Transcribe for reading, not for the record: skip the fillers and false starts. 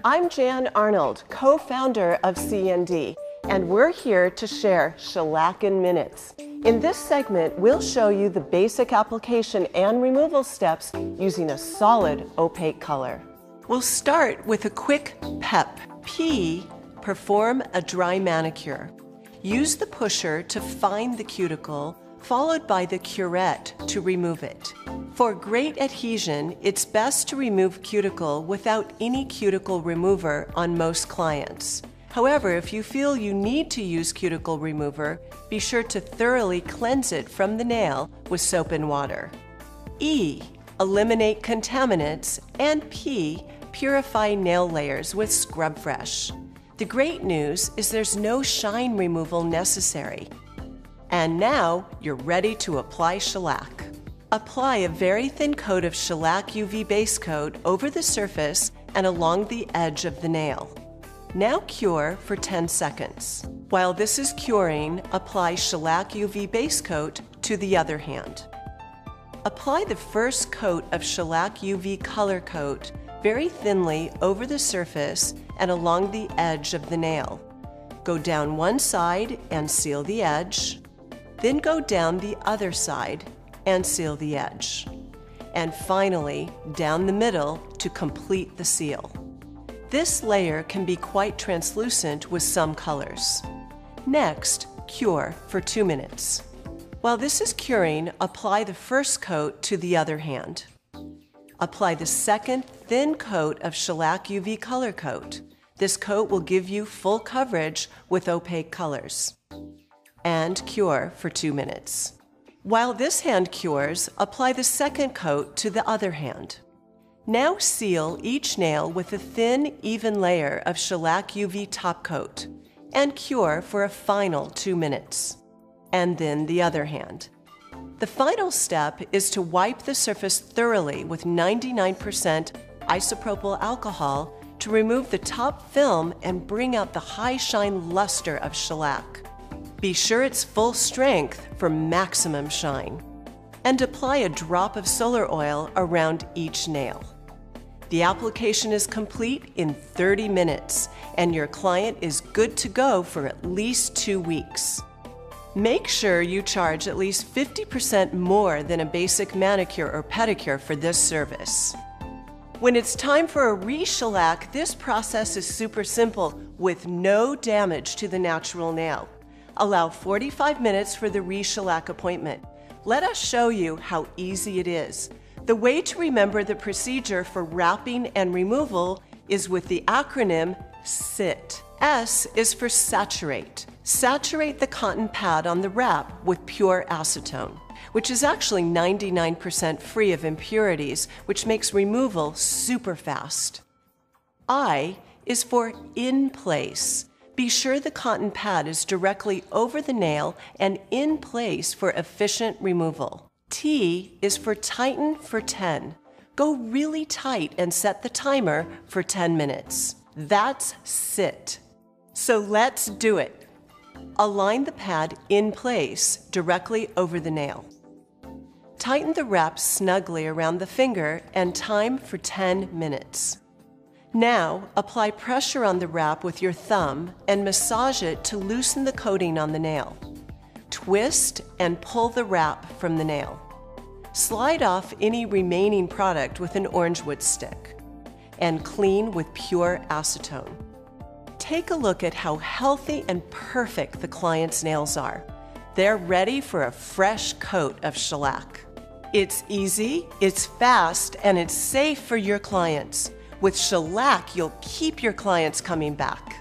I'm Jan Arnold, co-founder of C&D, and we're here to share shellac in minutes. In this segment, we'll show you the basic application and removal steps using a solid opaque color. We'll start with a quick PEP. P, perform a dry manicure. Use the pusher to find the cuticle, followed by the curette to remove it. For great adhesion, it's best to remove cuticle without any cuticle remover on most clients. However, if you feel you need to use cuticle remover, be sure to thoroughly cleanse it from the nail with soap and water. E, eliminate contaminants, and P, purify nail layers with Scrub Fresh. The great news is there's no shine removal necessary. And now you're ready to apply shellac. Apply a very thin coat of shellac UV base coat over the surface and along the edge of the nail. Now cure for 10 seconds. While this is curing, apply shellac UV base coat to the other hand. Apply the first coat of shellac UV color coat very thinly over the surface and along the edge of the nail. Go down one side and seal the edge, then go down the other side and seal the edge, and finally down the middle to complete the seal. This layer can be quite translucent with some colors. Next, cure for 2 minutes. While this is curing, apply the first coat to the other hand. Apply the second thin coat of shellac UV color coat. This coat will give you full coverage with opaque colors. And cure for 2 minutes. While this hand cures, apply the second coat to the other hand. Now seal each nail with a thin, even layer of shellac UV top coat and cure for a final 2 minutes. And then the other hand. The final step is to wipe the surface thoroughly with 99% isopropyl alcohol to remove the top film and bring out the high shine luster of shellac. Be sure it's full strength for maximum shine. And apply a drop of solar oil around each nail. The application is complete in 30 minutes, and your client is good to go for at least 2 weeks. Make sure you charge at least 50% more than a basic manicure or pedicure for this service. When it's time for a re-shellac, this process is super simple with no damage to the natural nail. Allow 45 minutes for the re-shellac appointment. Let us show you how easy it is. The way to remember the procedure for wrapping and removal is with the acronym SIT. S is for saturate. Saturate the cotton pad on the wrap with pure acetone, which is actually 99% free of impurities, which makes removal super fast. I is for in place. Be sure the cotton pad is directly over the nail and in place for efficient removal. T is for tighten for 10. Go really tight and set the timer for 10 minutes. That's SIT. So let's do it. Align the pad in place directly over the nail. Tighten the wrap snugly around the finger and time for 10 minutes. Now, apply pressure on the wrap with your thumb and massage it to loosen the coating on the nail. Twist and pull the wrap from the nail. Slide off any remaining product with an orange wood stick and clean with pure acetone. Take a look at how healthy and perfect the client's nails are. They're ready for a fresh coat of shellac. It's easy, it's fast, and it's safe for your clients. With shellac, you'll keep your clients coming back.